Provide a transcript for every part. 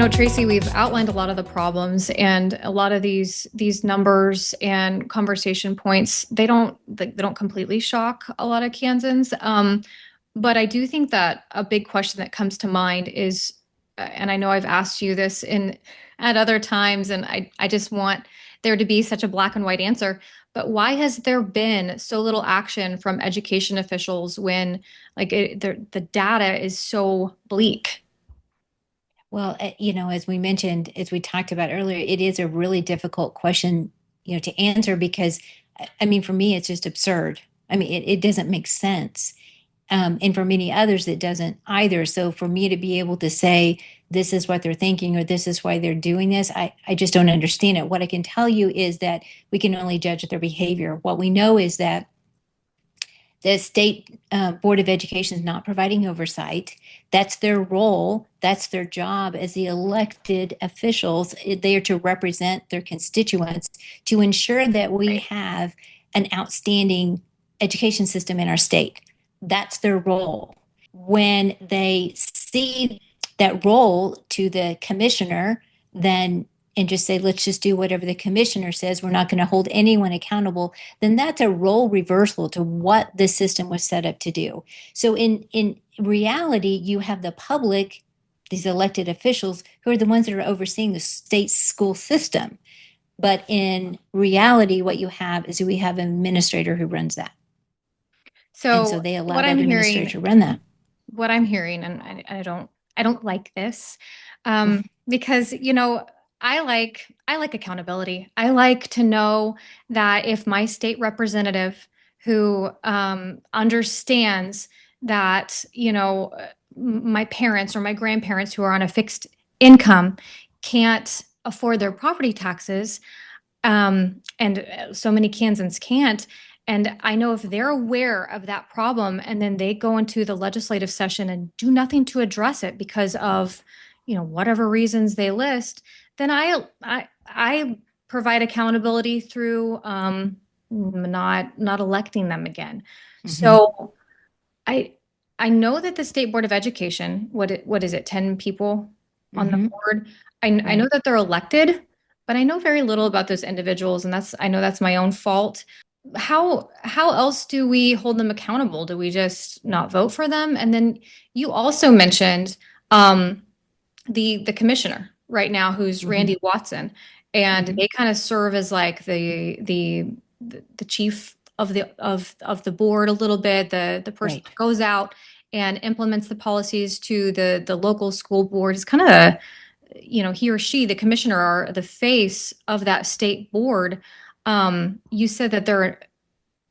Tracy, we've outlined a lot of the problems and a lot of these numbers and conversation points. They don't completely shock a lot of Kansans. But I do think that a big question that comes to mind is, and I know I've asked you this in at other times, and I just want there to be such a black and white answer. But why has there been so little action from education officials when the data is so bleak? Well, as we mentioned, as we talked about earlier, it is a really difficult question, to answer because, I mean, for me, it's just absurd. I mean, it doesn't make sense. And for many others, it doesn't either. So for me to be able to say, this is what they're thinking or this is why they're doing this, I just don't understand it. What I can tell you is that we can only judge their behavior. What we know is that the state board of education is not providing oversight. That's their role. That's their job as the elected officials. They are to represent their constituents to ensure that we Right. have an outstanding education system in our state. That's their role. When they see that role to the commissioner, then and just say, let's just do whatever the commissioner says, we're not going to hold anyone accountable, then that's a role reversal to what the system was set up to do. So in reality, you have the public, these elected officials, who are the ones that are overseeing the state school system. But in reality, what you have is we have an administrator who runs that. And so So they allow what that I'm administrator hearing, to run that. what I'm hearing, and I don't like this, because I like accountability. I like to know that if my state representative who understands that my parents or my grandparents who are on a fixed income can't afford their property taxes, and so many Kansans can't. And I know if they're aware of that problem and then they go into the legislative session and do nothing to address it because of, whatever reasons they list, then I provide accountability through not electing them again. Mm-hmm. So I I know that the State Board of Education, what is it, 10 people on the Mm-hmm. board? I know Right. that they're elected, but I know very little about those individuals, and I know that's my own fault. How else do we hold them accountable? Do we just not vote for them? And then you also mentioned um, the commissioner right now, who's Mm-hmm. Randy Watson, and Mm-hmm. they kind of serve as like the chief of the board a little bit, the person Right. that goes out and implements the policies to the local school board. Is kind of he or she, the commissioner, are the face of that state board. You said that they're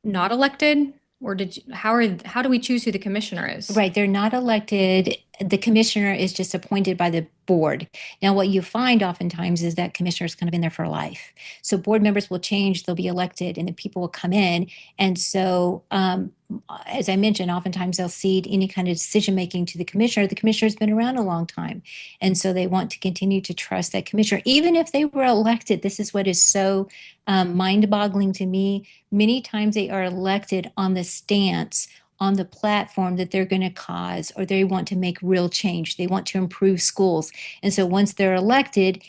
not elected, or how do we choose who the commissioner is? Right. They're not elected. The commissioner is just appointed by the board. Now, what you find oftentimes is that commissioner's kind of in there for life. So board members will change, they'll be elected, and then people will come in. And so, as I mentioned, oftentimes they'll cede any kind of decision making to the commissioner. The commissioner's been around a long time. And so they want to continue to trust that commissioner, even if they were elected. This is what is so mind boggling to me. Many times they are elected on the stance, on the platform that they're going to cause, or they want to make real change. They want to improve schools. And so once they're elected,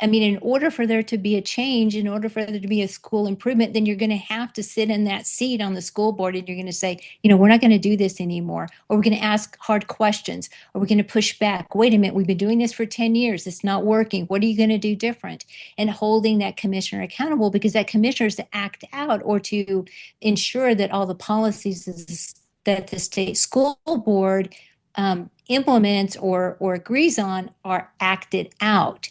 I mean, in order for there to be a change, in order for there to be a school improvement, then you're going to have to sit in that seat on the school board and you're going to say, we're not going to do this anymore. Or we're going to ask hard questions, or we're going to push back. Wait a minute, we've been doing this for 10 years. It's not working. What are you going to do different? And holding that commissioner accountable, because that commissioner is to act out or to ensure that all the policies that the state school board implements or agrees on are acted out.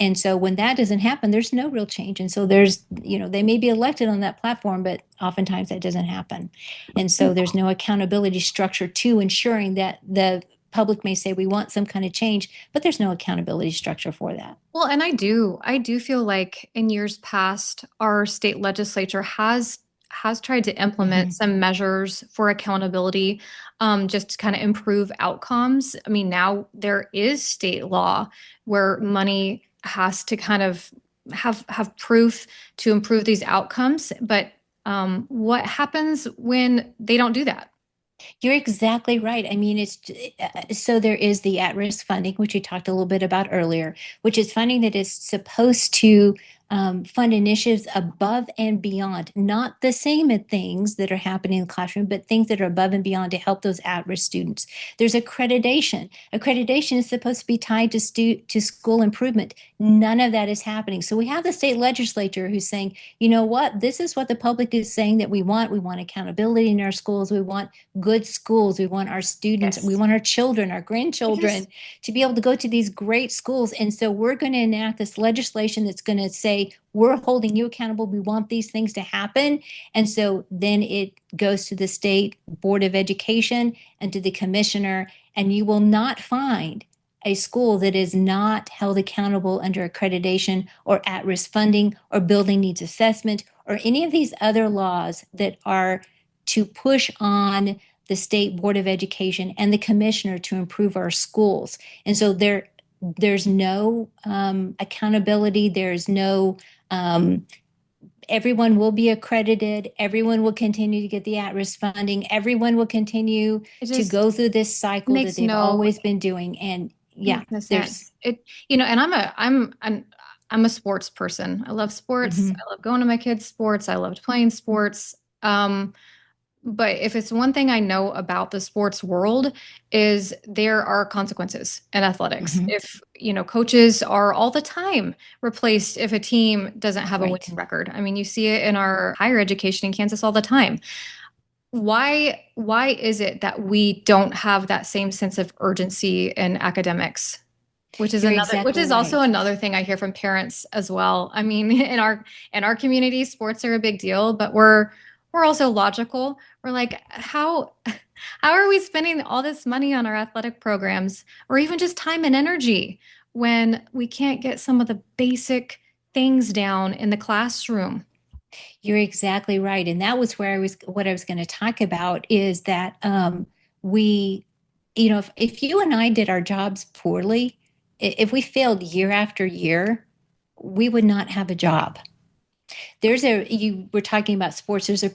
And so when that doesn't happen, there's no real change. And so they may be elected on that platform, but oftentimes that doesn't happen. And so there's no accountability structure to ensuring that the public may say we want some kind of change, but there's no accountability structure for that. Well, and I do feel like in years past, our state legislature has tried to implement Mhm. some measures for accountability, just to kind of improve outcomes. I mean, now there is state law where money has to kind of have proof to improve these outcomes. But what happens when they don't do that? You're exactly right. I mean, so there is the at-risk funding, which you talked a little bit about earlier, which is funding that is supposed to fund initiatives above and beyond, not the same things that are happening in the classroom, but things that are above and beyond to help those at-risk students. There's accreditation. Accreditation is supposed to be tied to school improvement. None of that is happening. So we have the state legislature who's saying, you know what, this is what the public is saying that we want. We want accountability in our schools. We want good schools. We want our students, we Yes. want our children, our grandchildren Because to be able to go to these great schools. And so we're going to enact this legislation that's going to say, we're holding you accountable. We want these things to happen. And so then it goes to the state board of education and to the commissioner, and you will not find a school that is not held accountable under accreditation or at-risk funding or building needs assessment or any of these other laws that are to push on the state board of education and the commissioner to improve our schools. And so there's no accountability. There's no everyone will be accredited. Everyone will continue to get the at-risk funding. Everyone will continue it to just go through this cycle that makes they've no always been doing. And yeah, makes no there's sense. And I'm a sports person. I love sports. mhm, I love going to my kids' sports. I loved playing sports. But if it's one thing I know about the sports world is there are consequences in athletics. mhm, If, coaches are all the time replaced if a team doesn't have a right. winning record. I mean, you see it in our higher education in Kansas all the time. Why is it that we don't have that same sense of urgency in academics? You're Which exactly is also right. another thing I hear from parents as well. I mean, in our community, sports are a big deal, but we're also logical. We're like, how are we spending all this money on our athletic programs or even just time and energy when we can't get some of the basic things down in the classroom? You're exactly right. And that was what I was going to talk about is that we, if you and I did our jobs poorly, if we failed year after year, we would not have a job. You were talking about sports. There's a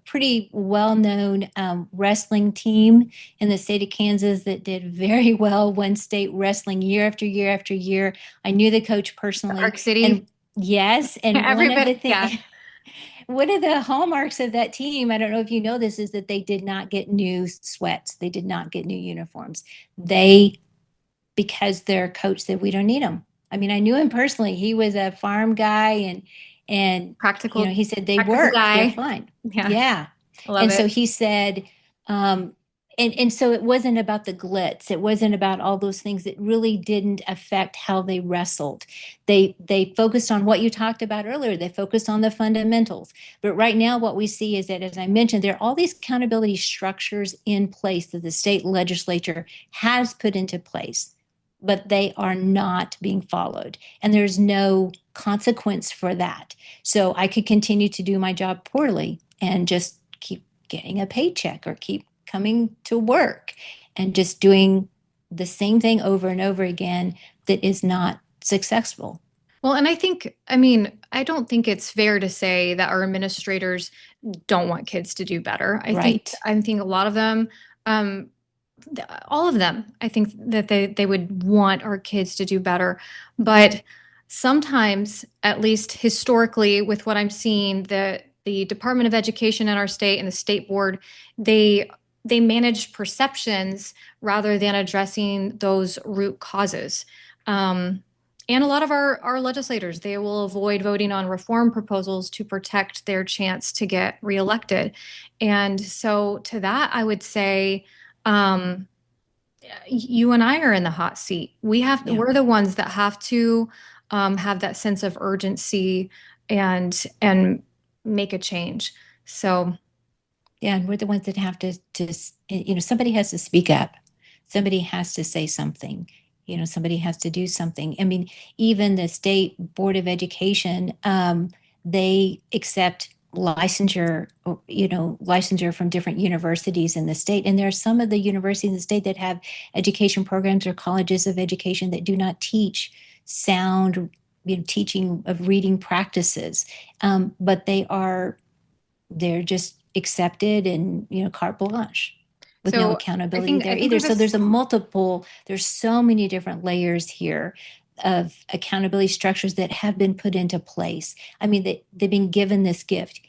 pretty well-known wrestling team in the state of Kansas that did very well, won state wrestling year after year after year. I knew the coach The Arc personally, City, and yes, and everybody, yeah. one of the hallmarks of that team, I don't know if you know this, is that they did not get new sweats. They did not get new uniforms. They Because their coach said we don't need them. I mean, I knew him personally. He was a farm guy, and Practical, he said they practical work, they're guy. fine. Yeah, Yeah. I love And so it. he said, um, and so it wasn't about the glitz. It wasn't about all those things that really didn't affect how they wrestled. They focused on what you talked about earlier. They focused on the fundamentals. But right now, what we see is that, as I mentioned, there are all these accountability structures in place that the state legislature has put into place, but they are not being followed. And there's no consequence for that. So I could continue to do my job poorly and just keep getting a paycheck or keep coming to work and just doing the same thing over and over again that is not successful. Well, and I don't think it's fair to say that our administrators don't want kids to do better. Right. I think a lot of them, um, all of them, I think that they would want our kids to do better. But sometimes, at least historically, with what I'm seeing, the Department of Education in our state and the state board, they they manage perceptions rather than addressing those root causes. Um, and a lot of our legislators, they will avoid voting on reform proposals to protect their chance to get reelected. And so, to that, I would say, um, you and I are in the hot seat. Yeah. We're the ones that have to have that sense of urgency and make a change. So, Yeah, and we're the ones that have somebody has to speak up. Somebody has to say something. Somebody has to do something. I mean, even the state board of education, they accept licensure from different universities in the state. And there are some of the universities in the state that have education programs or colleges of education that do not teach sound, teaching of reading practices. But they're just accepted and, carte blanche with no So accountability I there think either. of So this. there's so many different layers here of accountability structures that have been put into place. I mean, they've been given this gift.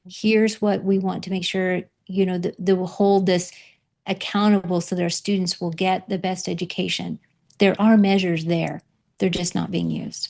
Here's what we want to make sure, that will hold this accountable so that our students will get the best education. There are measures there. They're just not being used.